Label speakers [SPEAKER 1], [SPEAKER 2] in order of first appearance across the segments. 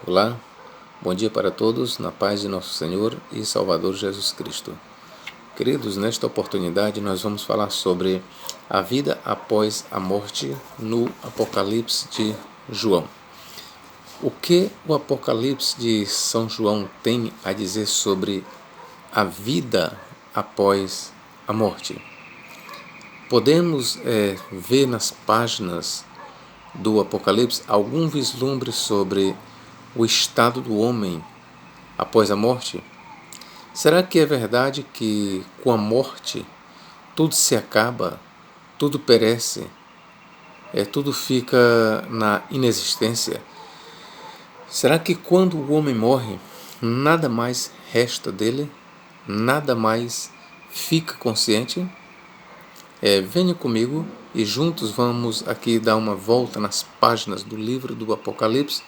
[SPEAKER 1] Olá, bom dia para todos, na paz de nosso Senhor e Salvador Jesus Cristo. Queridos, nesta oportunidade nós vamos falar sobre a vida após a morte no Apocalipse de João. O que o Apocalipse de São João tem a dizer sobre a vida após a morte? Podemos ver nas páginas do Apocalipse algum vislumbre sobre o estado do homem após a morte? Será que é verdade que com a morte tudo se acaba, tudo perece, tudo fica na inexistência? Será que quando o homem morre, nada mais resta dele? Nada mais fica consciente? Venha comigo e juntos vamos aqui dar uma volta nas páginas do livro do Apocalipse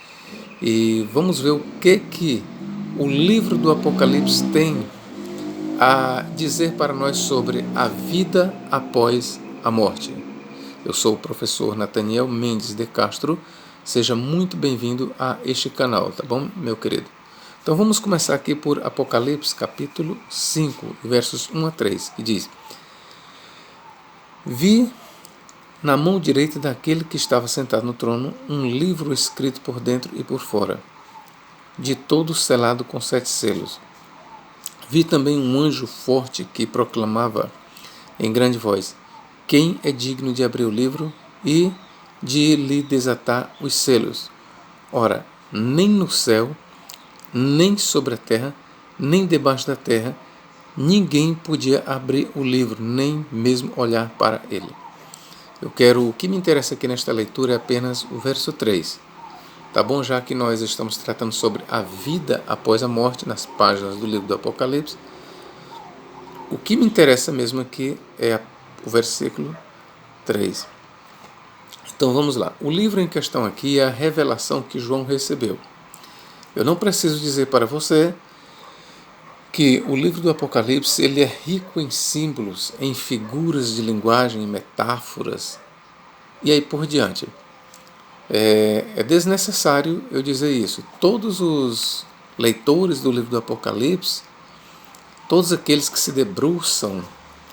[SPEAKER 1] e vamos ver o que o livro do Apocalipse tem a dizer para nós sobre a vida após a morte. Eu sou o professor Nathaniel Mendes de Castro, seja muito bem-vindo a este canal, tá bom, meu querido? Então vamos começar aqui por Apocalipse capítulo 5, versos 1 a 3, que diz: Vi na mão direita daquele que estava sentado no trono um livro escrito por dentro e por fora, de todo selado com 7 selos. Vi também um anjo forte que proclamava em grande voz: Quem é digno de abrir o livro e de lhe desatar os selos? Ora, nem no céu, nem sobre a terra, nem debaixo da terra, ninguém podia abrir o livro, nem mesmo olhar para ele. O que me interessa aqui nesta leitura é apenas o verso 3. Tá bom? Já que nós estamos tratando sobre a vida após a morte nas páginas do livro do Apocalipse, o que me interessa mesmo aqui é o versículo 3. Então vamos lá. O livro em questão aqui é a revelação que João recebeu. Eu não preciso dizer para você que o livro do Apocalipse ele é rico em símbolos, em figuras de linguagem, em metáforas e aí por diante. É desnecessário eu dizer isso. Todos os leitores do livro do Apocalipse, todos aqueles que se debruçam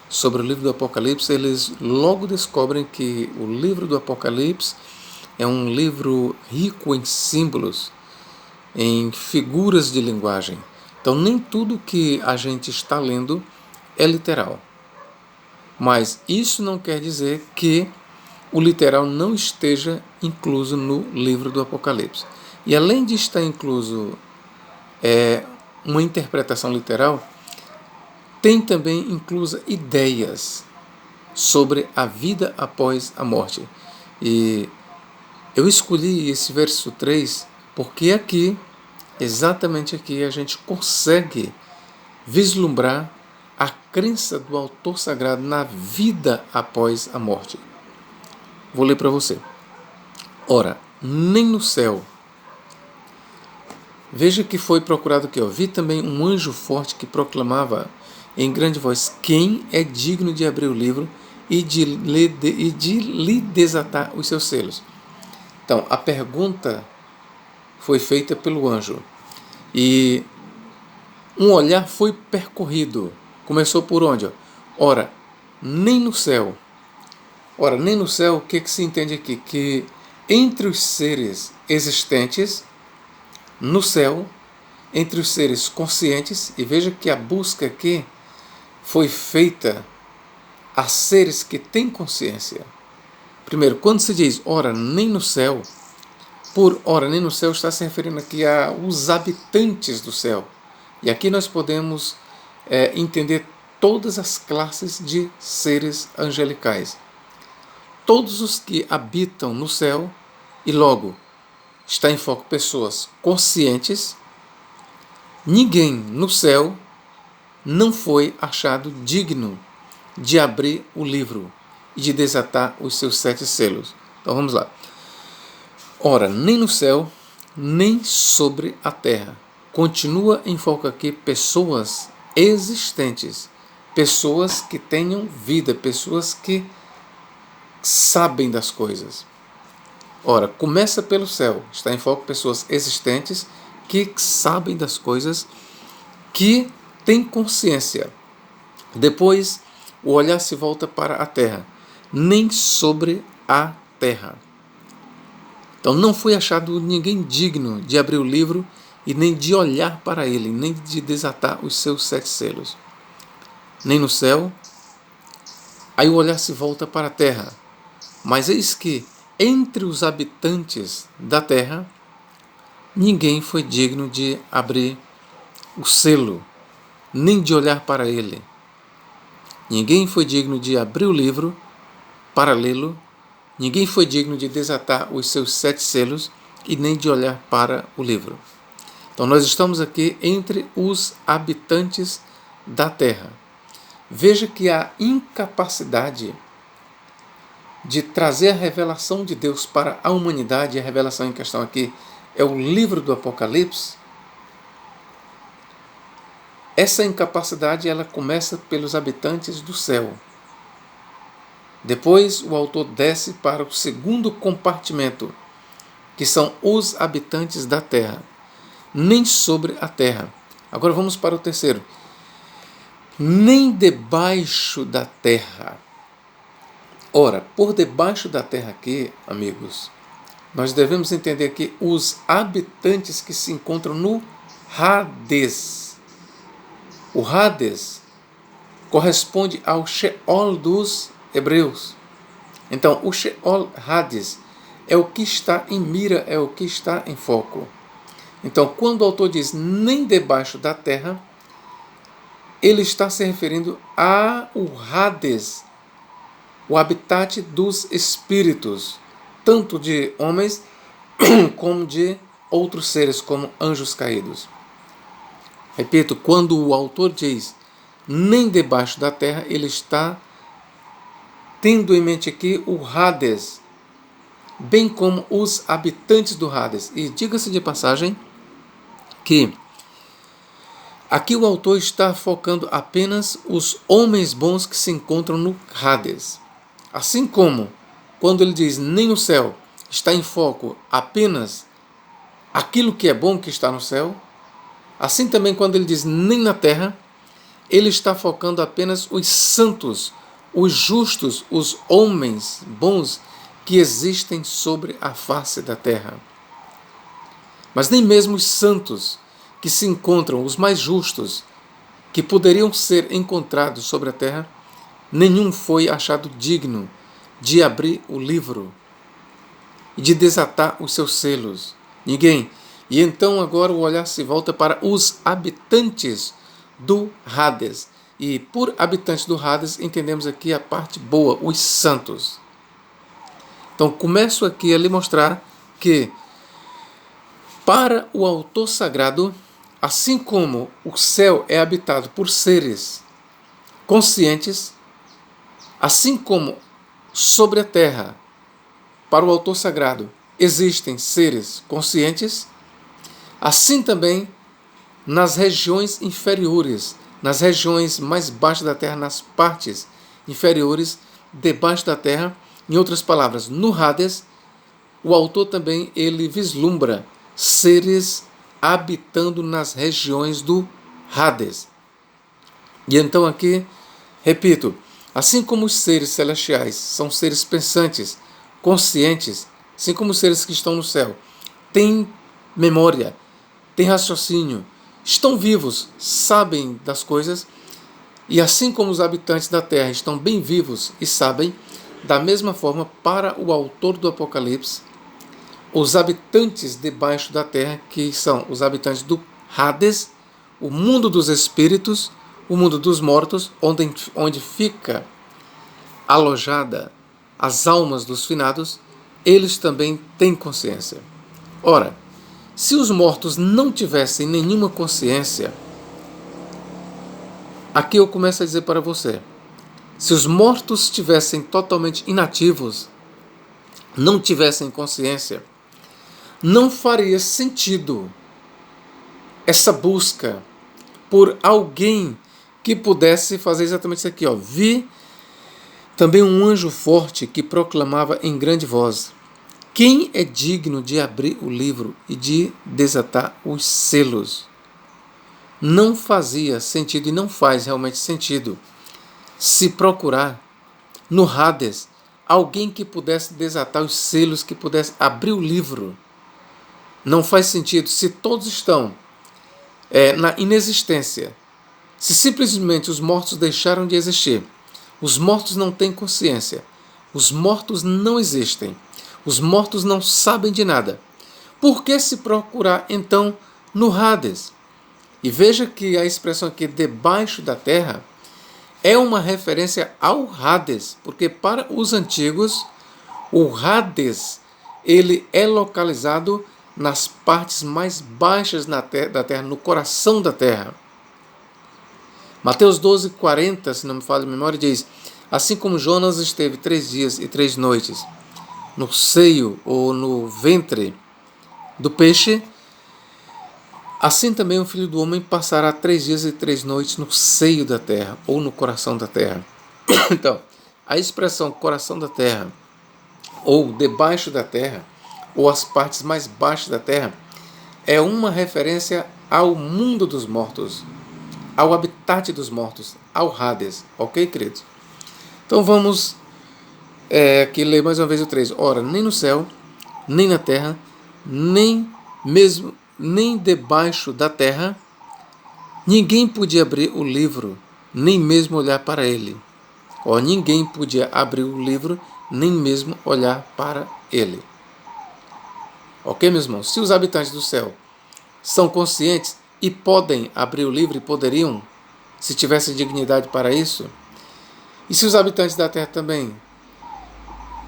[SPEAKER 1] sobre o livro do Apocalipse, eles logo descobrem que o livro do Apocalipse é um livro rico em símbolos, em figuras de linguagem. Então nem tudo que a gente está lendo é literal. Mas isso não quer dizer que o literal não esteja incluso no livro do Apocalipse. E além de estar incluso uma interpretação literal, tem também inclusa ideias sobre a vida após a morte. E eu escolhi esse verso 3 porque aqui, exatamente aqui, a gente consegue vislumbrar a crença do autor sagrado na vida após a morte. Vou ler para você. Ora, nem no céu. Veja que foi procurado aqui. Vi também um anjo forte que proclamava em grande voz: Quem é digno de abrir o livro e de lhe desatar os seus selos? Então, a pergunta foi feita pelo anjo. E um olhar foi percorrido. Começou por onde? Ora, nem no céu. Ora, nem no céu, o que se entende aqui? Que entre os seres existentes, no céu, entre os seres conscientes, e veja que a busca aqui foi feita a seres que têm consciência. Primeiro, quando se diz ora, nem no céu, por ora, nem no céu está se referindo aqui aos habitantes do céu. E aqui nós podemos entender todas as classes de seres angelicais. Todos os que habitam no céu, e logo está em foco pessoas conscientes, ninguém no céu não foi achado digno de abrir o livro e de desatar os seus 7 selos. Então vamos lá. Ora, nem no céu, nem sobre a terra. Continua em foco aqui pessoas existentes, pessoas que tenham vida, pessoas que sabem das coisas. Ora, começa pelo céu, está em foco pessoas existentes que sabem das coisas, que têm consciência. Depois, o olhar se volta para a terra, nem sobre a terra. Então não foi achado ninguém digno de abrir o livro e nem de olhar para ele, nem de desatar os seus 7 selos. Nem no céu. Aí o olhar se volta para a terra. Mas eis que, entre os habitantes da terra, ninguém foi digno de abrir o selo, nem de olhar para ele. Ninguém foi digno de abrir o livro para lê-lo. Ninguém foi digno de desatar os seus 7 selos e nem de olhar para o livro. Então nós estamos aqui entre os habitantes da terra. Veja que a incapacidade de trazer a revelação de Deus para a humanidade, a revelação em questão aqui é o livro do Apocalipse. Essa incapacidade ela começa pelos habitantes do céu. Depois o autor desce para o segundo compartimento, que são os habitantes da terra, nem sobre a terra. Agora vamos para o terceiro. Nem debaixo da terra. Ora, por debaixo da terra aqui, amigos, nós devemos entender aqui os habitantes que se encontram no Hades. O Hades corresponde ao Sheol dos hebreus. Então, o Sheol Hades é o que está em mira, é o que está em foco. Então, quando o autor diz nem debaixo da terra, ele está se referindo ao Hades, o habitat dos espíritos, tanto de homens como de outros seres, como anjos caídos. Repito, quando o autor diz nem debaixo da terra, ele está tendo em mente aqui o Hades, bem como os habitantes do Hades. E diga-se de passagem que aqui o autor está focando apenas os homens bons que se encontram no Hades. Assim como quando ele diz nem no céu, está em foco apenas aquilo que é bom que está no céu. Assim também quando ele diz nem na terra, ele está focando apenas os santos, os justos, os homens bons que existem sobre a face da terra. Mas nem mesmo os santos que se encontram, os mais justos, que poderiam ser encontrados sobre a terra, nenhum foi achado digno de abrir o livro e de desatar os seus selos. Ninguém. E então agora o olhar se volta para os habitantes do Hades. E por habitantes do Hades entendemos aqui a parte boa, os santos. Então começo aqui a lhe mostrar que para o autor sagrado, assim como o céu é habitado por seres conscientes, assim como sobre a terra, para o autor sagrado, existem seres conscientes, assim também nas regiões inferiores, nas regiões mais baixas da terra, nas partes inferiores, debaixo da terra, em outras palavras, no Hades, o autor também ele vislumbra seres habitando nas regiões do Hades. E então aqui, repito, assim como os seres celestiais são seres pensantes, conscientes, assim como os seres que estão no céu, têm memória, têm raciocínio, estão vivos, sabem das coisas, e assim como os habitantes da terra estão bem vivos e sabem, da mesma forma, para o autor do Apocalipse, os habitantes debaixo da terra, que são os habitantes do Hades, o mundo dos espíritos, o mundo dos mortos, onde fica alojada as almas dos finados, eles também têm consciência. Ora, se os mortos não tivessem nenhuma consciência, aqui eu começo a dizer para você, se os mortos estivessem totalmente inativos, não tivessem consciência, não faria sentido essa busca por alguém que pudesse fazer exatamente isso aqui. Vi também um anjo forte que proclamava em grande voz: Quem é digno de abrir o livro e de desatar os selos? Não fazia sentido e não faz realmente sentido se procurar no Hades alguém que pudesse desatar os selos, que pudesse abrir o livro. Não faz sentido se todos estão na inexistência. Se simplesmente os mortos deixaram de existir, os mortos não têm consciência, os mortos não existem, os mortos não sabem de nada. Por que se procurar então no Hades? E veja que a expressão aqui debaixo da terra é uma referência ao Hades, porque para os antigos o Hades ele é localizado nas partes mais baixas da terra, no coração da terra. Mateus 12:40, se não me falha a memória, diz: assim como Jonas esteve 3 dias e 3 noites no seio ou no ventre do peixe, assim também o Filho do Homem passará 3 dias e 3 noites no seio da terra ou no coração da terra. Então, a expressão coração da terra ou debaixo da terra ou as partes mais baixas da terra é uma referência ao mundo dos mortos, ao habitat dos mortos, ao Hades, ok, queridos? Então vamos aqui ler mais uma vez o 3. Ora, nem no céu, nem na terra, nem debaixo da terra, ninguém podia abrir o livro, nem mesmo olhar para ele. Ninguém podia abrir o livro, nem mesmo olhar para ele. Ok, meus irmãos? Se os habitantes do céu são conscientes e podem abrir o livro e poderiam, se tivessem dignidade para isso, e se os habitantes da terra também,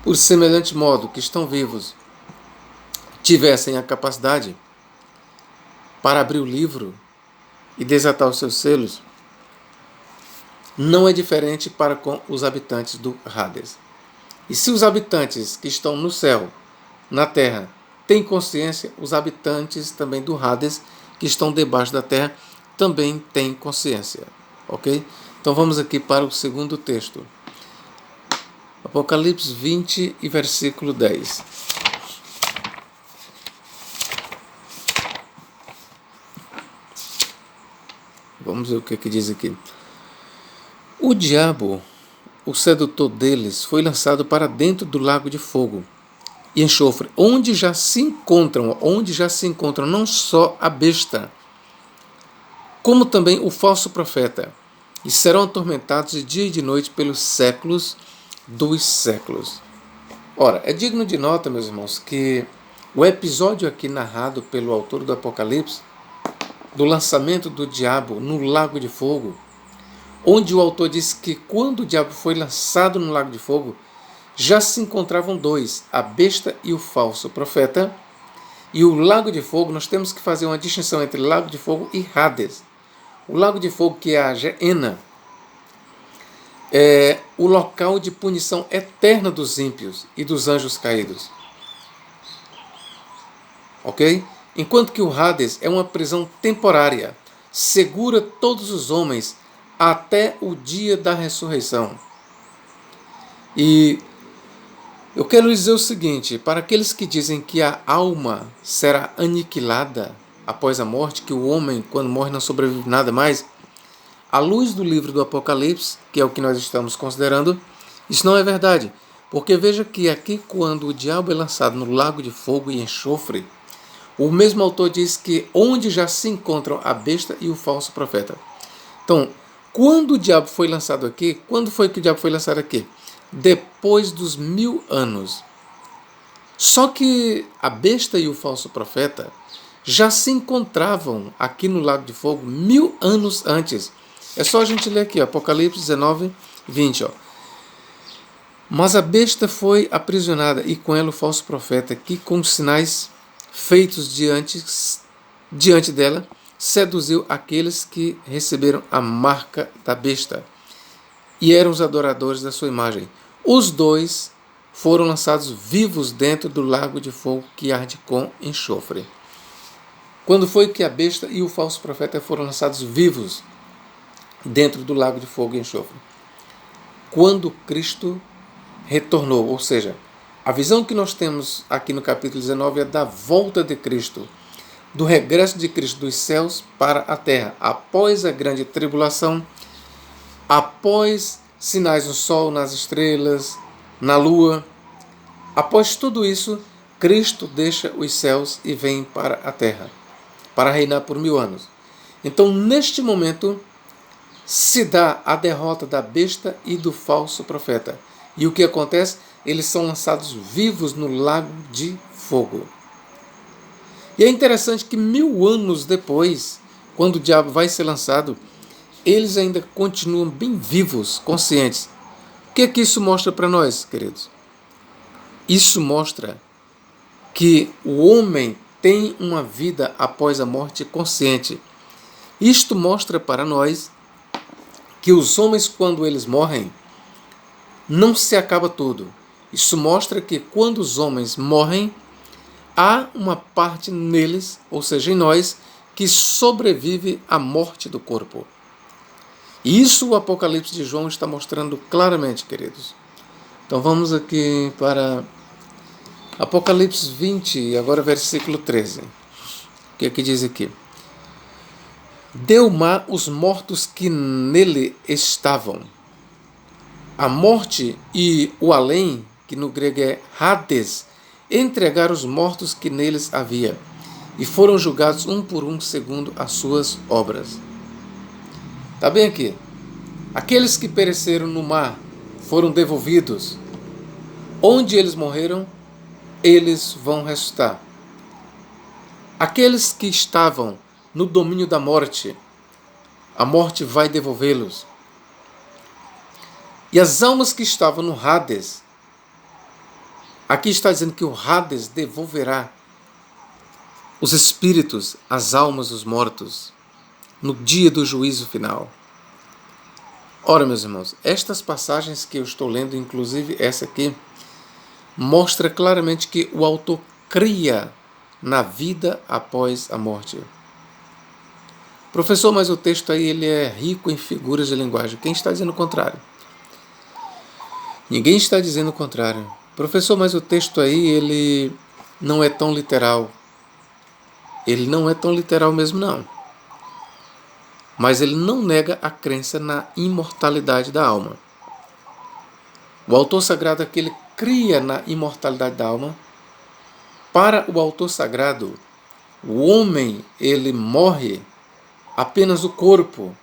[SPEAKER 1] por semelhante modo que estão vivos, tivessem a capacidade para abrir o livro e desatar os seus selos, não é diferente para com os habitantes do Hades. E se os habitantes que estão no céu, na terra, têm consciência, os habitantes também do Hades, que estão debaixo da terra, também têm consciência. Ok? Então vamos aqui para o segundo texto. Apocalipse 20 e versículo 10. Vamos ver o que diz aqui. O diabo, o sedutor deles, foi lançado para dentro do lago de fogo e enxofre, onde já se encontram não só a besta, como também o falso profeta, e serão atormentados de dia e de noite pelos séculos dos séculos. Ora, é digno de nota, meus irmãos, que o episódio aqui narrado pelo autor do Apocalipse, do lançamento do diabo no lago de fogo, onde o autor diz que quando o diabo foi lançado no lago de fogo, já se encontravam dois, a besta e o falso profeta. E o lago de fogo, nós temos que fazer uma distinção entre lago de fogo e Hades. O lago de fogo, que é a Geena, é o local de punição eterna dos ímpios e dos anjos caídos. Ok? Enquanto que o Hades é uma prisão temporária, segura todos os homens até o dia da ressurreição. E eu quero dizer o seguinte, para aqueles que dizem que a alma será aniquilada após a morte, que o homem, quando morre, não sobrevive nada mais, à luz do livro do Apocalipse, que é o que nós estamos considerando, isso não é verdade. Porque veja que aqui, quando o diabo é lançado no lago de fogo e enxofre, o mesmo autor diz que onde já se encontram a besta e o falso profeta. Então, quando o diabo foi lançado aqui, quando foi que o diabo foi lançado aqui? Depois dos 1000 anos. Só que a besta e o falso profeta já se encontravam aqui no lago de fogo 1000 anos antes. É só a gente ler aqui, Apocalipse 19, 20. Mas a besta foi aprisionada e com ela o falso profeta, que com os sinais feitos diante dela, seduziu aqueles que receberam a marca da besta e eram os adoradores da sua imagem. Os dois foram lançados vivos dentro do lago de fogo que arde com enxofre. Quando foi que a besta e o falso profeta foram lançados vivos dentro do lago de fogo e enxofre? Quando Cristo retornou, ou seja, A visão que nós temos aqui no capítulo 19 é da volta de Cristo, do regresso de Cristo dos céus para a terra, após a grande tribulação, após sinais no sol, nas estrelas, na lua. Após tudo isso, Cristo deixa os céus e vem para a terra, para reinar por 1000 anos. Então, neste momento, se dá a derrota da besta e do falso profeta. E o que acontece? Eles são lançados vivos no lago de fogo. E é interessante que 1000 anos depois, quando o diabo vai ser lançado, eles ainda continuam bem vivos, conscientes. O que é que isso mostra para nós, queridos? Isso mostra que o homem tem uma vida após a morte consciente. Isto mostra para nós que os homens, quando eles morrem, não se acaba tudo. Isso mostra que quando os homens morrem, há uma parte neles, ou seja, em nós, que sobrevive à morte do corpo. E isso o Apocalipse de João está mostrando claramente, queridos. Então vamos aqui para Apocalipse 20, agora versículo 13. O que é que diz aqui? Deu mar os mortos que nele estavam. A morte e o além, que no grego é Hades, entregaram os mortos que neles havia, e foram julgados um por um segundo as suas obras. Está bem aqui? Aqueles que pereceram no mar foram devolvidos. Onde eles morreram, eles vão ressuscitar. Aqueles que estavam no domínio da morte, a morte vai devolvê-los. E as almas que estavam no Hades, aqui está dizendo que o Hades devolverá os espíritos, as almas dos mortos, no dia do juízo final. Ora, meus irmãos, estas passagens que eu estou lendo, inclusive essa aqui, mostra claramente que o autor cria na vida após a morte. Professor, mas o texto aí ele é rico em figuras de linguagem. Quem está dizendo o contrário? Ninguém está dizendo o contrário. Professor, mas o texto aí ele não é tão literal. Ele não é tão literal mesmo, não. Mas ele não nega a crença na imortalidade da alma. O autor sagrado aqui ele cria na imortalidade da alma. Para o autor sagrado, o homem ele morre apenas o corpo,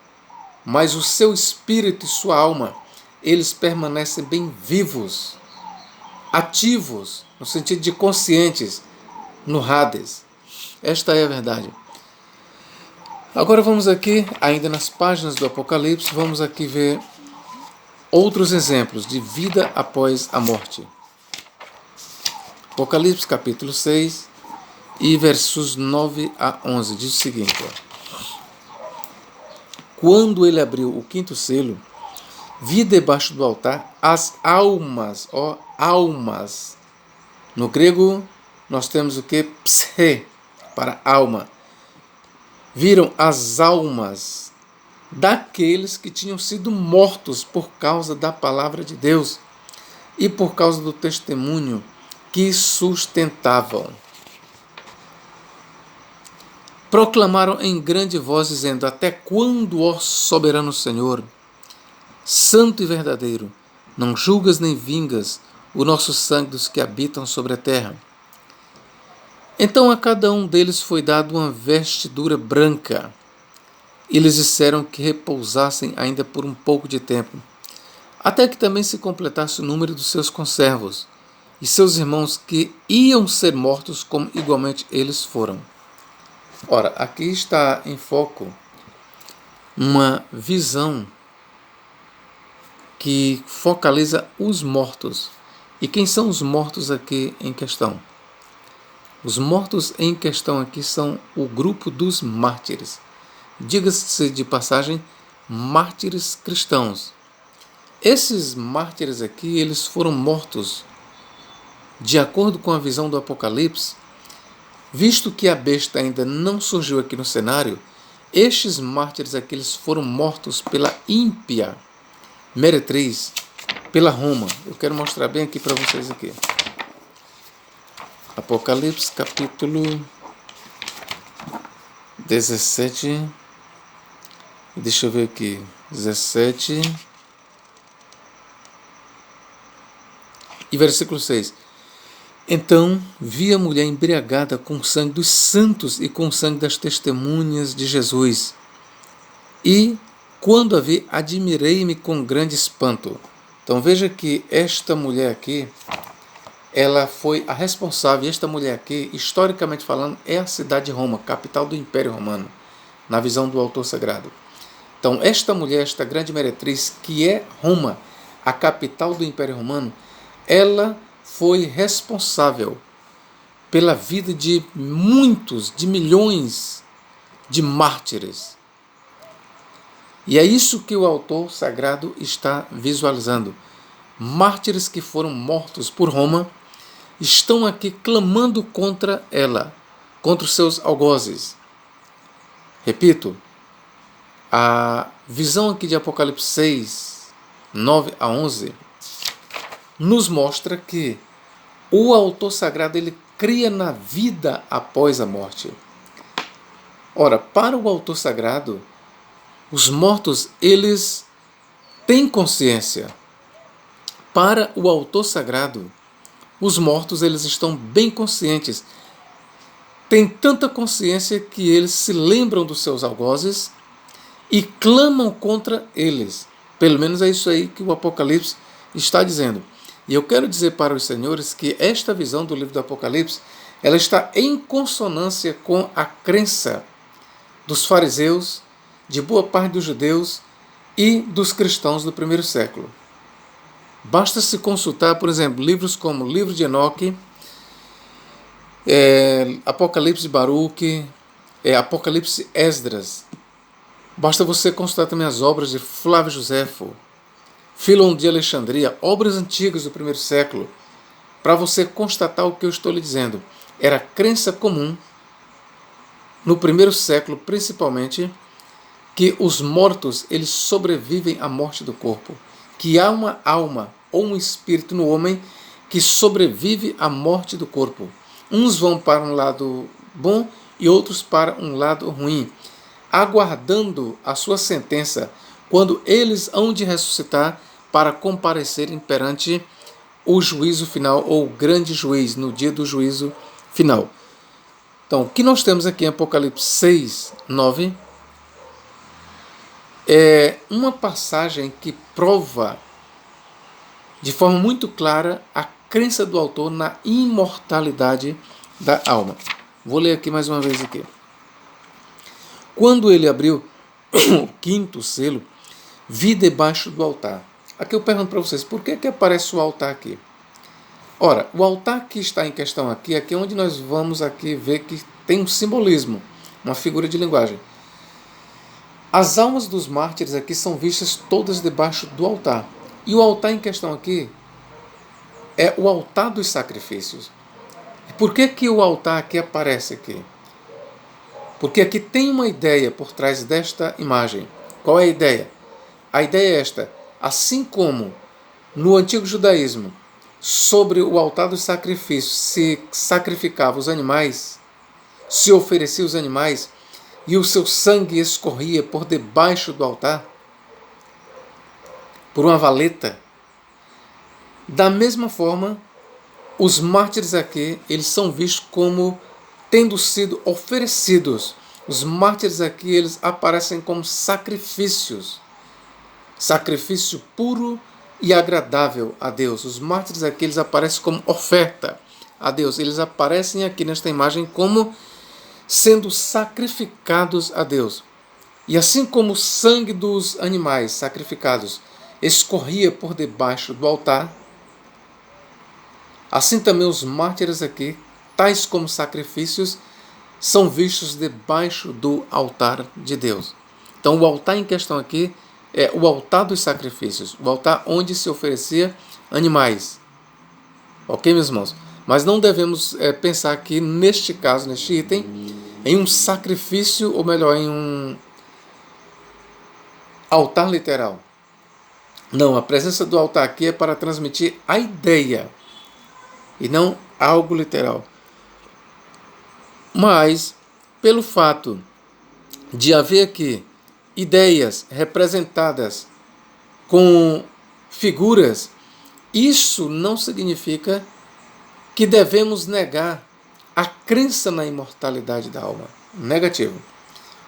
[SPEAKER 1] mas o seu espírito e sua alma, eles permanecem bem vivos, ativos, no sentido de conscientes, no Hades. Esta é a verdade. Agora vamos aqui, ainda nas páginas do Apocalipse, vamos aqui ver outros exemplos de vida após a morte. Apocalipse capítulo 6 e versos 9 a 11 diz o seguinte: Quando ele abriu o quinto selo, vi debaixo do altar as almas, almas. No grego nós temos o que? Pse, para alma. Viram as almas daqueles que tinham sido mortos por causa da palavra de Deus e por causa do testemunho que sustentavam. Proclamaram em grande voz, dizendo: Até quando, ó soberano Senhor, santo e verdadeiro, não julgas nem vingas o nosso sangue dos que habitam sobre a terra? Então a cada um deles foi dado uma vestidura branca. E lhes disseram que repousassem ainda por um pouco de tempo, até que também se completasse o número dos seus conservos e seus irmãos que iam ser mortos como igualmente eles foram. Ora, aqui está em foco uma visão que focaliza os mortos. E quem são os mortos aqui em questão? Os mortos em questão aqui são o grupo dos mártires. Diga-se de passagem, mártires cristãos. Esses mártires aqui, eles foram mortos de acordo com a visão do Apocalipse. Visto que a besta ainda não surgiu aqui no cenário, estes mártires aqui eles foram mortos pela ímpia meretriz, pela Roma. Eu quero mostrar bem aqui para vocês aqui. Apocalipse capítulo 17. Deixa eu ver aqui. 17 e versículo 6. Então vi a mulher embriagada com o sangue dos santos e com o sangue das testemunhas de Jesus. E, quando a vi, admirei-me com grande espanto. Então veja que esta mulher aqui, ela foi a responsável, e esta mulher aqui, historicamente falando, é a cidade de Roma, capital do Império Romano, na visão do autor sagrado. Então esta mulher, esta grande meretriz, que é Roma, a capital do Império Romano, ela foi responsável pela vida de muitos, de milhões de mártires. E é isso que o autor sagrado está visualizando. Mártires que foram mortos por Roma estão aqui clamando contra ela, contra os seus algozes. Repito, a visão aqui de Apocalipse 6, 9 a 11, nos mostra que o autor sagrado ele cria na vida após a morte. Ora, para o autor sagrado, os mortos eles têm consciência. Para o autor sagrado, os mortos eles estão bem conscientes. Têm tanta consciência que eles se lembram dos seus algozes e clamam contra eles. Pelo menos é isso aí que o Apocalipse está dizendo. E eu quero dizer para os senhores que esta visão do livro do Apocalipse, ela está em consonância com a crença dos fariseus, de boa parte dos judeus e dos cristãos do primeiro século. Basta se consultar, por exemplo, livros como o livro de Enoque, Apocalipse de Baruque, Apocalipse Esdras. Basta você consultar também as obras de Flávio Joséfo, Filon de Alexandria, obras antigas do primeiro século, para você constatar o que eu estou lhe dizendo. Era crença comum, no primeiro século principalmente, que os mortos eles sobrevivem à morte do corpo, que há uma alma ou um espírito no homem que sobrevive à morte do corpo. Uns vão para um lado bom e outros para um lado ruim, aguardando a sua sentença, quando eles hão de ressuscitar para comparecerem perante o juízo final, ou o grande juiz, no dia do juízo final. Então, o que nós temos aqui em Apocalipse 6, 9, é uma passagem que prova de forma muito clara a crença do autor na imortalidade da alma. Vou ler aqui mais uma vez aqui. Quando ele abriu o quinto selo, vi debaixo do altar. Aqui eu pergunto para vocês, por que aparece o altar aqui? Ora, o altar que está em questão aqui é onde nós vamos aqui ver que tem um simbolismo, uma figura de linguagem. As almas dos mártires aqui são vistas todas debaixo do altar. E o altar em questão aqui é o altar dos sacrifícios. E por que o altar aqui aparece aqui? Porque aqui tem uma ideia por trás desta imagem. Qual é a ideia? A ideia é esta. Assim como no antigo judaísmo, sobre o altar dos sacrifícios se sacrificavam os animais, se ofereciam os animais, e o seu sangue escorria por debaixo do altar, por uma valeta. Da mesma forma, os mártires aqui, eles são vistos como tendo sido oferecidos. Os mártires aqui, eles aparecem como sacrifícios. Sacrifício puro e agradável a Deus. Os mártires aqui, eles aparecem como oferta a Deus. Eles aparecem aqui nesta imagem como sendo sacrificados a Deus. E assim como o sangue dos animais sacrificados escorria por debaixo do altar, assim também os mártires aqui, tais como sacrifícios, são vistos debaixo do altar de Deus. Então o altar em questão aqui é o altar dos sacrifícios, o altar onde se oferecia animais. Ok, meus irmãos? Mas não devemos pensar aqui, neste caso, neste item, em um sacrifício, ou melhor, em um altar literal. Não, a presença do altar aqui é para transmitir a ideia e não algo literal. Mas, pelo fato de haver aqui ideias representadas com figuras, isso não significa que devemos negar a crença na imortalidade da alma. Negativo.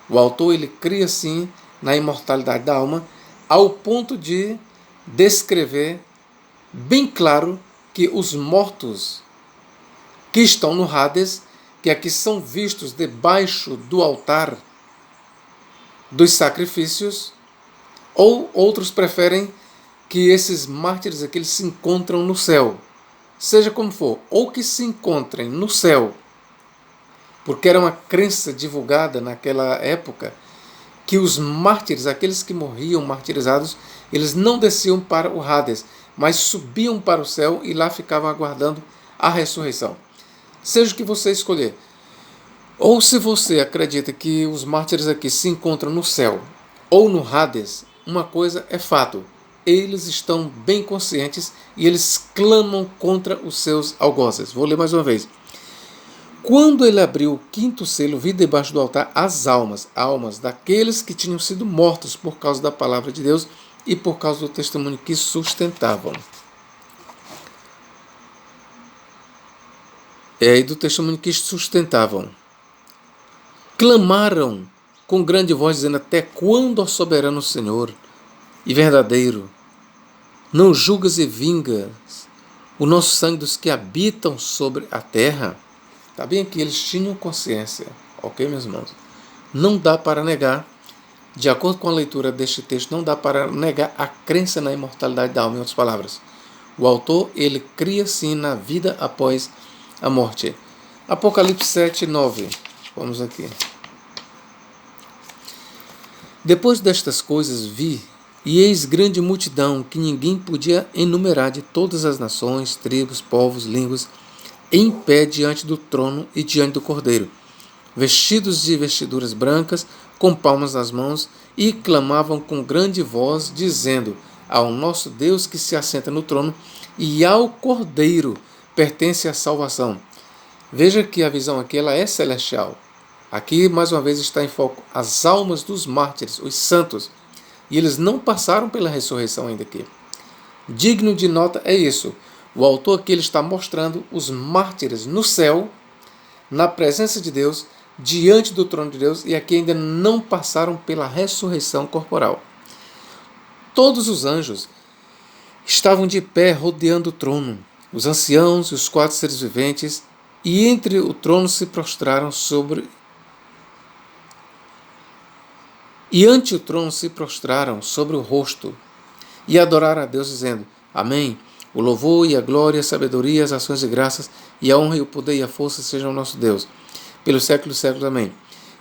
[SPEAKER 1] O autor ele cria sim na imortalidade da alma ao ponto de descrever bem claro que os mortos que estão no Hades, que aqui são vistos debaixo do altar dos sacrifícios, ou outros preferem que esses mártires aqui eles se encontram no céu. Seja como for, ou que se encontrem no céu, porque era uma crença divulgada naquela época que os mártires, aqueles que morriam martirizados, eles não desciam para o Hades, mas subiam para o céu e lá ficavam aguardando a ressurreição. Seja o que você escolher. Ou se você acredita que os mártires aqui se encontram no céu ou no Hades, uma coisa é fato. Eles estão bem conscientes e eles clamam contra os seus algozes. Vou ler mais uma vez. Quando ele abriu o quinto selo, vi debaixo do altar as almas daqueles que tinham sido mortos por causa da palavra de Deus e por causa do testemunho que sustentavam. E do testemunho que sustentavam. Clamaram com grande voz, dizendo: até quando, ó soberano Senhor e verdadeiro, não julgas e vingas o nosso sangue dos que habitam sobre a terra? Está bem que eles tinham consciência, ok, meus irmãos? Não dá para negar, de acordo com a leitura deste texto, não dá para negar a crença na imortalidade da alma, em outras palavras. O autor, ele cria sim na vida após a morte. Apocalipse 7, 9. Vamos aqui. Depois destas coisas vi, e eis grande multidão, que ninguém podia enumerar, de todas as nações, tribos, povos, línguas, em pé diante do trono e diante do Cordeiro, vestidos de vestiduras brancas, com palmas nas mãos, e clamavam com grande voz, dizendo: ao nosso Deus que se assenta no trono, e ao Cordeiro pertence a salvação. Veja que a visão aqui ela é celestial. Aqui, mais uma vez, está em foco as almas dos mártires, os santos, e eles não passaram pela ressurreição ainda aqui. Digno de nota é isso. O autor aqui ele está mostrando os mártires no céu, na presença de Deus, diante do trono de Deus, e aqui ainda não passaram pela ressurreição corporal. Todos os anjos estavam de pé rodeando o trono, os anciãos e os 4 seres viventes, e entre o trono se prostraram ante o trono se prostraram sobre o rosto e adoraram a Deus, dizendo: amém. O louvor e a glória, a sabedoria, as ações de graças e a honra e o poder e a força sejam ao nosso Deus, pelos séculos dos séculos. Amém.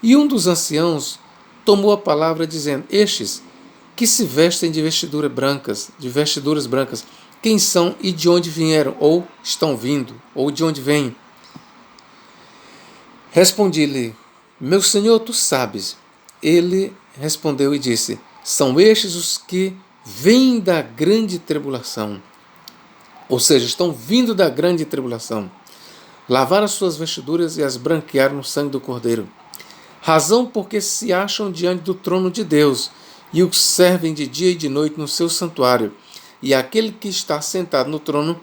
[SPEAKER 1] E um dos anciãos tomou a palavra, dizendo: estes que se vestem de vestiduras brancas, quem são e de onde vieram, ou estão vindo, ou de onde vêm? Respondi-lhe: meu senhor, tu sabes. Ele respondeu e disse: são estes os que vêm da grande tribulação. Ou seja, estão vindo da grande tribulação. Lavaram as suas vestiduras e as branquearam no sangue do Cordeiro. Razão porque se acham diante do trono de Deus e o servem de dia e de noite no seu santuário. E aquele que está sentado no trono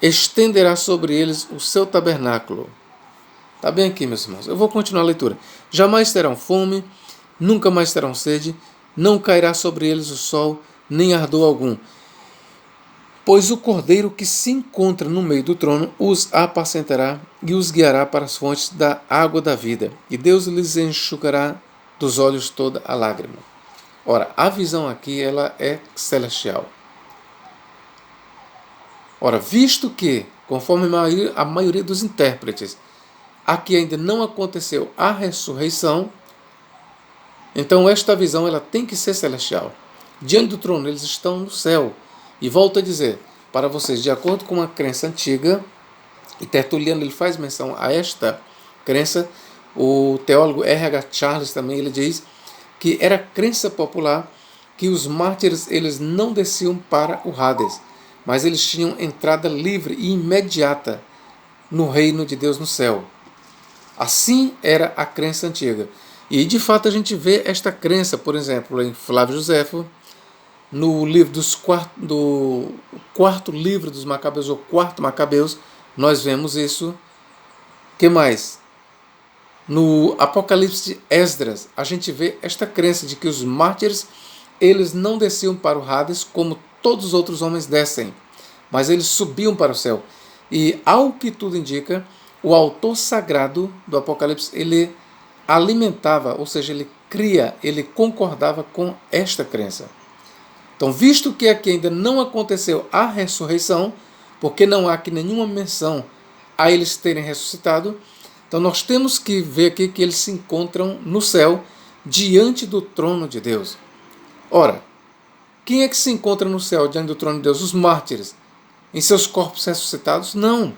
[SPEAKER 1] estenderá sobre eles o seu tabernáculo. Está bem aqui, meus irmãos. Eu vou continuar a leitura. Jamais terão fome, nunca mais terão sede, não cairá sobre eles o sol, nem ardor algum. Pois o Cordeiro que se encontra no meio do trono os apacentará e os guiará para as fontes da água da vida, e Deus lhes enxugará dos olhos toda a lágrima. Ora, a visão aqui ela é celestial. Ora, visto que, conforme a maioria dos intérpretes, aqui ainda não aconteceu a ressurreição, então esta visão ela tem que ser celestial. Diante do trono eles estão no céu. E volto a dizer, para vocês, de acordo com uma crença antiga, e Tertuliano ele faz menção a esta crença, o teólogo R.H. Charles também ele diz que era crença popular que os mártires eles não desciam para o Hades, mas eles tinham entrada livre e imediata no reino de Deus no céu. Assim era a crença antiga. E de fato a gente vê esta crença, por exemplo, em Flávio Josefo, no livro do quarto livro dos Macabeus, ou quarto Macabeus, nós vemos isso. Que mais? No Apocalipse de Esdras, a gente vê esta crença de que os mártires, eles não desciam para o Hades como todos os outros homens descem, mas eles subiam para o céu. E, ao que tudo indica, o autor sagrado do Apocalipse, ele alimentava, ou seja, ele concordava com esta crença. Então, visto que aqui ainda não aconteceu a ressurreição, porque não há aqui nenhuma menção a eles terem ressuscitado, então nós temos que ver aqui que eles se encontram no céu, diante do trono de Deus. Ora, quem é que se encontra no céu, diante do trono de Deus? Os mártires. Em seus corpos ressuscitados? Não.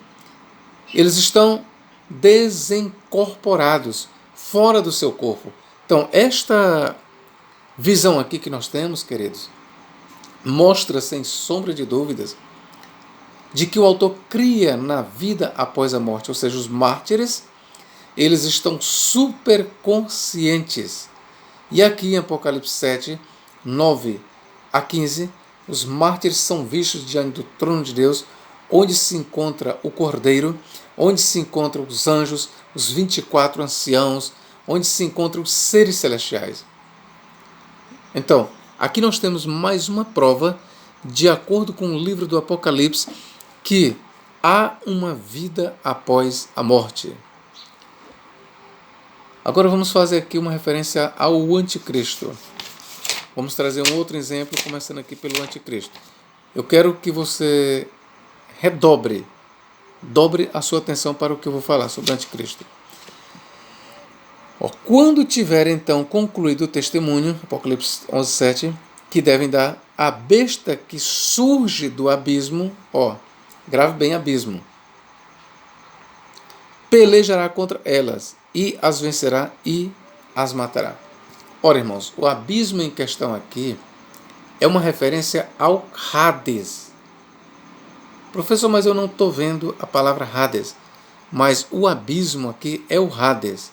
[SPEAKER 1] Eles estão desencorporados, fora do seu corpo. Então, esta visão aqui que nós temos, queridos, mostra, sem sombra de dúvidas, de que o autor cria na vida após a morte, ou seja, os mártires, eles estão super conscientes. E aqui em Apocalipse 7, 9 a 15, os mártires são vistos diante do trono de Deus, onde se encontra o Cordeiro, onde se encontram os anjos, os 24 anciãos, onde se encontram os seres celestiais. Então, aqui nós temos mais uma prova, de acordo com o livro do Apocalipse, que há uma vida após a morte. Agora vamos fazer aqui uma referência ao anticristo. Vamos trazer um outro exemplo, começando aqui pelo anticristo. Eu quero que você dobre a sua atenção para o que eu vou falar sobre o anticristo. Quando tiver então concluído o testemunho, Apocalipse 11:7, que devem dar, a besta que surge do abismo, grave bem abismo, pelejará contra elas, e as vencerá e as matará. Ora, irmãos, o abismo em questão aqui é uma referência ao Hades. Professor, mas eu não estou vendo a palavra Hades. Mas o abismo aqui é o Hades.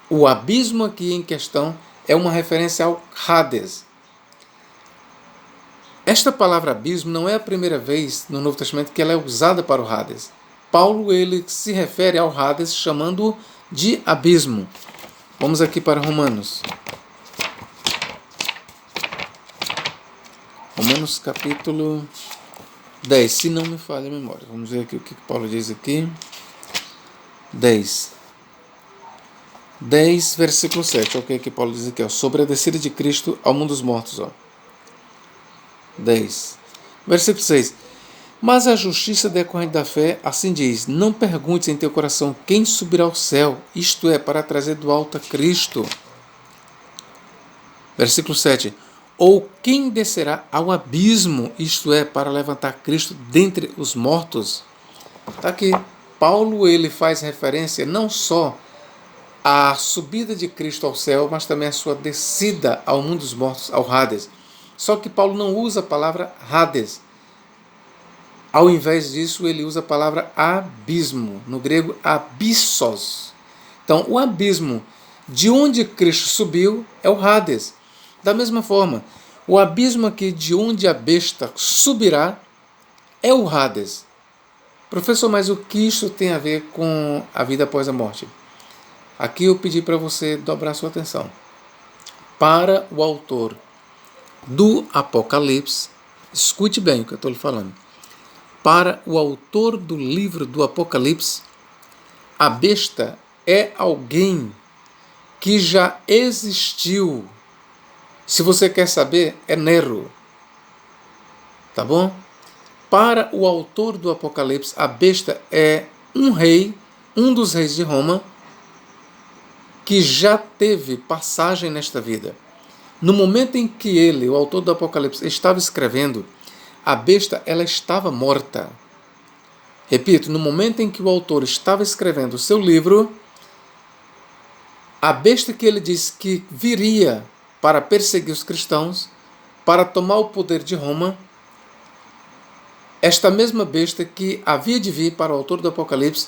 [SPEAKER 1] O abismo aqui em questão é uma referência ao Hades. Esta palavra abismo não é a primeira vez no Novo Testamento que ela é usada para o Hades. Paulo ele se refere ao Hades chamando-o de abismo. Vamos aqui para Romanos. Romanos capítulo 10, se não me falha a memória. Vamos ver aqui o que Paulo diz aqui. 10, versículo 7. O que Paulo diz aqui? Sobre a descida de Cristo ao mundo dos mortos. 10. Versículo 6. Mas a justiça decorrente da fé, assim diz: não perguntes em teu coração quem subirá ao céu, isto é, para trazer do alto a Cristo. Versículo 7. Ou quem descerá ao abismo, isto é, para levantar Cristo dentre os mortos. Está aqui. Paulo ele faz referência não só à subida de Cristo ao céu, mas também à sua descida ao mundo dos mortos, ao Hades. Só que Paulo não usa a palavra Hades. Ao invés disso, ele usa a palavra abismo, no grego abissos. Então, o abismo de onde Cristo subiu é o Hades. Da mesma forma, o abismo aqui de onde a besta subirá é o Hades. Professor, mas o que isso tem a ver com a vida após a morte? Aqui eu pedi para você dobrar sua atenção. Para o autor do Apocalipse, escute bem o que eu estou lhe falando. Para o autor do livro do Apocalipse, a besta é alguém que já existiu. Se você quer saber, é Nero. Tá bom? Para o autor do Apocalipse, a besta é um rei, um dos reis de Roma, que já teve passagem nesta vida. No momento em que ele, o autor do Apocalipse, estava escrevendo, a besta ela estava morta. Repito, no momento em que o autor estava escrevendo o seu livro, a besta que ele disse que viria para perseguir os cristãos, para tomar o poder de Roma, esta mesma besta que havia de vir para o autor do Apocalipse,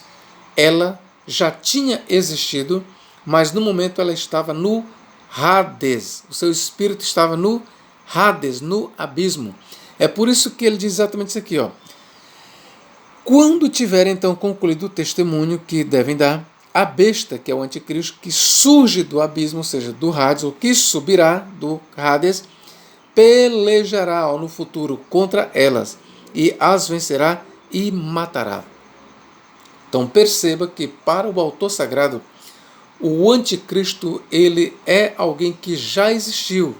[SPEAKER 1] ela já tinha existido, mas no momento ela estava no Hades. O seu espírito estava no Hades, no abismo. É por isso que ele diz exatamente isso aqui, ó. Quando tiver então concluído o testemunho que devem dar, a besta, que é o anticristo, que surge do abismo, ou seja, do Hades, ou que subirá do Hades, pelejará no futuro contra elas e as vencerá e matará. Então perceba que para o autor sagrado, o anticristo ele é alguém que já existiu.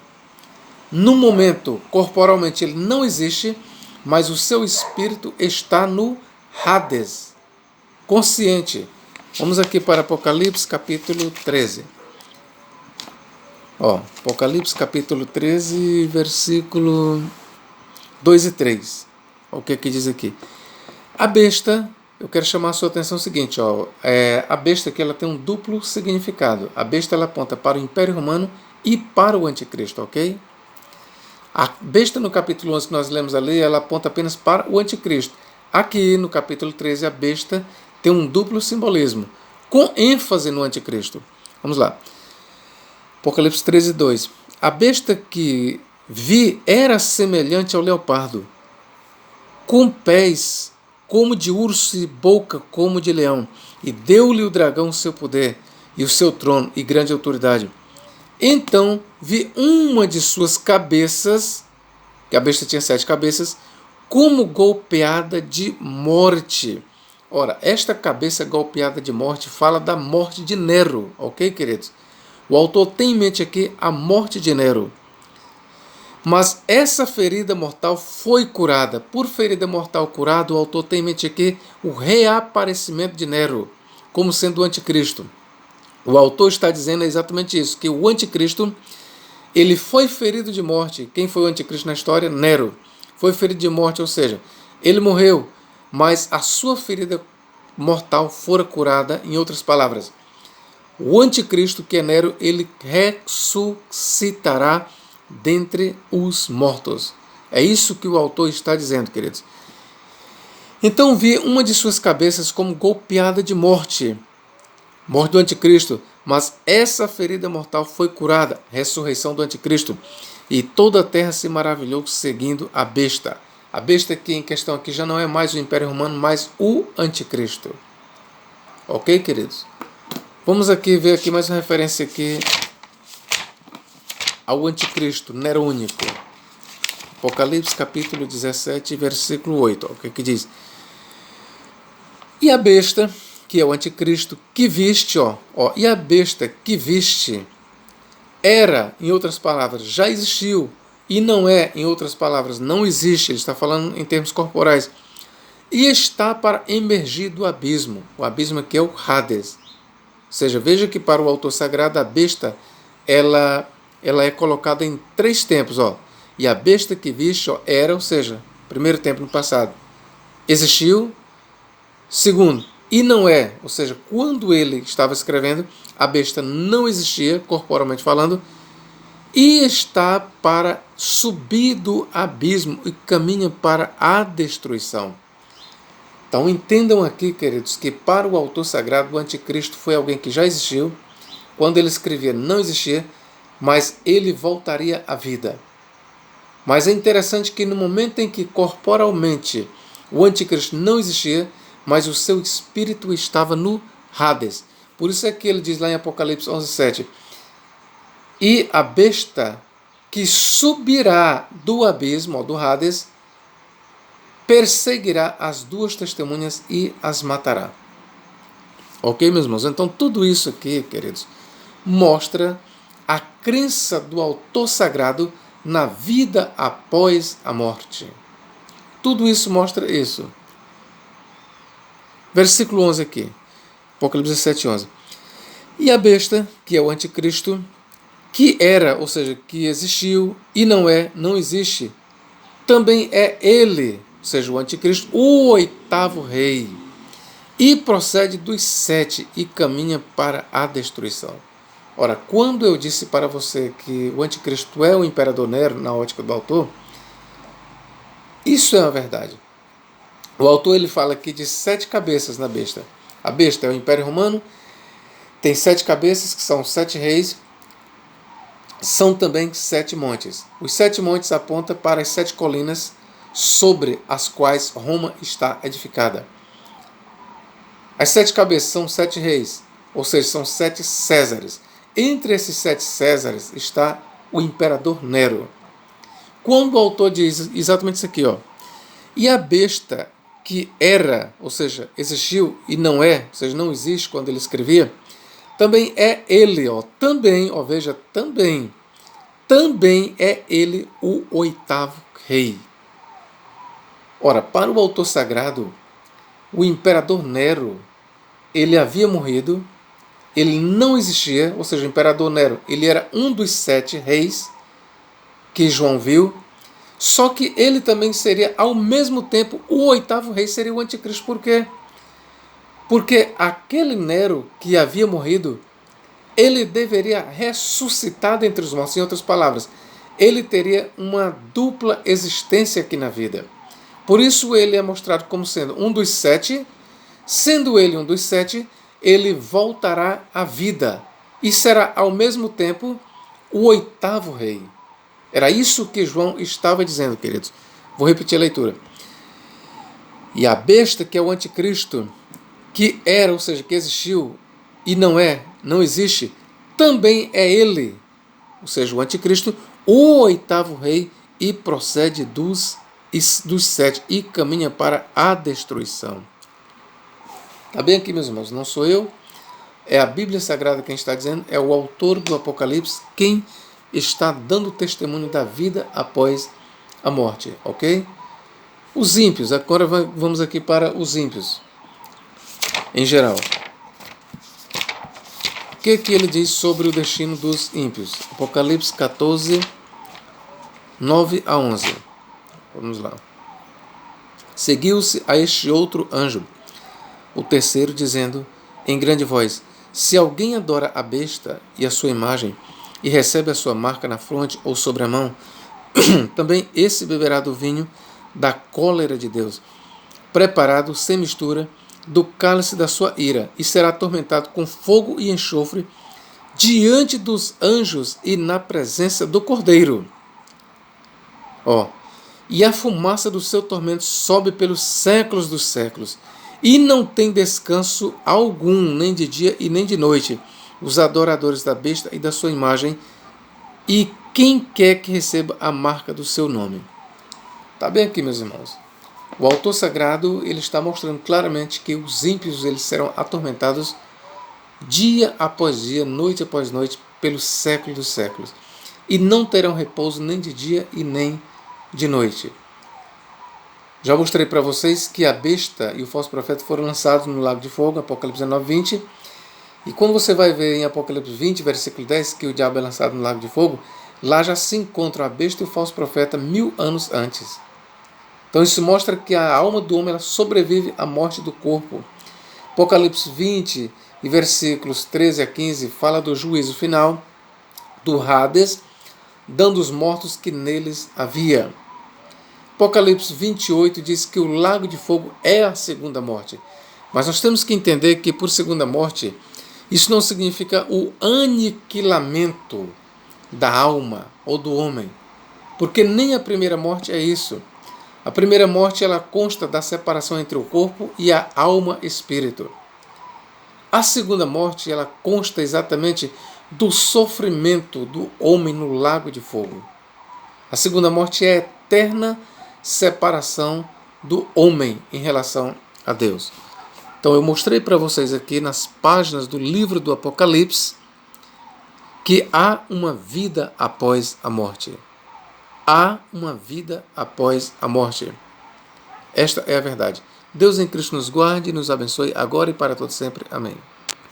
[SPEAKER 1] No momento, corporalmente, ele não existe, mas o seu espírito está no Hades, consciente. Vamos aqui para Apocalipse capítulo 13. Apocalipse capítulo 13, versículo 2 e 3. O que diz aqui? A besta, eu quero chamar a sua atenção o seguinte, a besta aqui ela tem um duplo significado. A besta ela aponta para o Império Romano e para o Anticristo, ok? A besta no capítulo 11 que nós lemos ali, ela aponta apenas para o Anticristo. Aqui no capítulo 13, a besta tem um duplo simbolismo, com ênfase no Anticristo. Vamos lá. Apocalipse 13, 2. A besta que vi era semelhante ao leopardo, com pés como de urso e boca como de leão, e deu-lhe o dragão seu poder, e o seu trono e grande autoridade. Então vi uma de suas cabeças, que a besta tinha 7 cabeças, como golpeada de morte. Ora, esta cabeça golpeada de morte fala da morte de Nero, ok, queridos? O autor tem em mente aqui a morte de Nero. Mas essa ferida mortal foi curada. Por ferida mortal curada, o autor tem em mente aqui o reaparecimento de Nero, como sendo o anticristo. O autor está dizendo exatamente isso, que o anticristo ele foi ferido de morte. Quem foi o anticristo na história? Nero. Foi ferido de morte, ou seja, ele morreu, mas a sua ferida mortal fora curada. Em outras palavras, o anticristo, que é Nero, ele ressuscitará dentre os mortos. É isso que o autor está dizendo, queridos. Então vi uma de suas cabeças como golpeada de morte. Morte do anticristo. Mas essa ferida mortal foi curada. Ressurreição do anticristo. E toda a terra se maravilhou seguindo a besta. A besta que em questão aqui já não é mais o Império Romano, mas o anticristo. Ok, queridos? Vamos aqui ver aqui mais uma referência aqui ao anticristo nerônico. Apocalipse capítulo 17, versículo 8. O que diz? E a besta, que é o anticristo, que viste, e a besta que viste era, em outras palavras, já existiu, e não é, em outras palavras, não existe, ele está falando em termos corporais, e está para emergir do abismo, o abismo que é o Hades. Ou seja, veja que para o autor sagrado a besta, ela é colocada em 3 tempos, e a besta que viste, era, ou seja, primeiro tempo no passado, existiu, segundo, e não é, ou seja, quando ele estava escrevendo, a besta não existia, corporalmente falando, e está para subir do abismo e caminha para a destruição. Então entendam aqui, queridos, que para o autor sagrado, o anticristo foi alguém que já existiu, quando ele escrevia não existia, mas ele voltaria à vida. Mas é interessante que no momento em que corporalmente o anticristo não existia, mas o seu espírito estava no Hades. Por isso é que ele diz lá em Apocalipse 11:7, e a besta que subirá do abismo, do Hades, perseguirá as 2 testemunhas e as matará. Ok, meus irmãos? Então tudo isso aqui, queridos, mostra a crença do autor sagrado na vida após a morte. Tudo isso mostra isso. Versículo 11 aqui, Apocalipse 17:11. E a besta, que é o anticristo, que era, ou seja, que existiu e não é, não existe, também é ele, ou seja, o anticristo, o 8º rei, e procede dos 7 e caminha para a destruição. Ora, quando eu disse para você que o anticristo é o imperador Nero, na ótica do autor, isso é uma verdade. O autor ele fala aqui de 7 cabeças na besta. A besta é o Império Romano, tem 7 cabeças, que são 7 reis, são também 7 montes. Os 7 montes apontam para as 7 colinas sobre as quais Roma está edificada. As 7 cabeças são 7 reis, ou seja, são 7 Césares. Entre esses 7 Césares está o imperador Nero. Quando o autor diz exatamente isso aqui, ó, e a besta que era, ou seja, existiu e não é, ou seja, não existe quando ele escrevia, também é ele, ó, também, ó, veja, também é ele o 8º rei. Ora, para o autor sagrado, o imperador Nero, ele havia morrido, ele não existia, ou seja, o imperador Nero, ele era um dos 7 reis que João viu, só que ele também seria, ao mesmo tempo, o 8º rei, seria o anticristo. Por quê? Porque aquele Nero que havia morrido, ele deveria ressuscitar dentre os mortos. Em outras palavras, ele teria uma dupla existência aqui na vida. Por isso ele é mostrado como sendo um dos 7. Sendo ele um dos 7, ele voltará à vida e será ao mesmo tempo o 8º rei. Era isso que João estava dizendo, queridos. Vou repetir a leitura. E a besta, que é o anticristo, que era, ou seja, que existiu e não é, não existe, também é ele, ou seja, o anticristo, o 8º rei, e procede dos 7 e caminha para a destruição. Está bem aqui, meus irmãos, não sou eu, é a Bíblia Sagrada quem está dizendo, é o autor do Apocalipse quem está dando testemunho da vida após a morte, ok? Os ímpios, agora vamos aqui para os ímpios, em geral. O que ele diz sobre o destino dos ímpios? Apocalipse 14, 9 a 11. Vamos lá. Seguiu-se a este outro anjo, o terceiro, dizendo em grande voz: se alguém adora a besta e a sua imagem, e recebe a sua marca na fronte ou sobre a mão, também esse beberá do vinho da cólera de Deus, preparado sem mistura do cálice da sua ira, e será atormentado com fogo e enxofre diante dos anjos e na presença do Cordeiro. E a fumaça do seu tormento sobe pelos séculos dos séculos, e não tem descanso algum, nem de dia e nem de noite, os adoradores da besta e da sua imagem, e quem quer que receba a marca do seu nome. Está bem aqui, meus irmãos. O autor sagrado ele está mostrando claramente que os ímpios eles serão atormentados dia após dia, noite após noite, pelos séculos dos séculos, e não terão repouso nem de dia e nem de noite. Já mostrei para vocês que a besta e o falso profeta foram lançados no lago de fogo, Apocalipse 19, 20. E quando você vai ver em Apocalipse 20, versículo 10, que o diabo é lançado no lago de fogo, lá já se encontram a besta e o falso profeta 1000 anos antes. Então isso mostra que a alma do homem ela sobrevive à morte do corpo. Apocalipse 20, e versículos 13 a 15, fala do juízo final, do Hades, dando os mortos que neles havia. Apocalipse 28 diz que o lago de fogo é a segunda morte. Mas nós temos que entender que por segunda morte, isso não significa o aniquilamento da alma ou do homem. Porque nem a primeira morte é isso. A primeira morte ela consta da separação entre o corpo e a alma-espírito. A segunda morte ela consta exatamente do sofrimento do homem no lago de fogo. A segunda morte é a eterna separação do homem em relação a Deus. Então eu mostrei para vocês aqui nas páginas do livro do Apocalipse que há uma vida após a morte. Há uma vida após a morte. Esta é a verdade. Deus em Cristo nos guarde e nos abençoe agora e para todo sempre. Amém.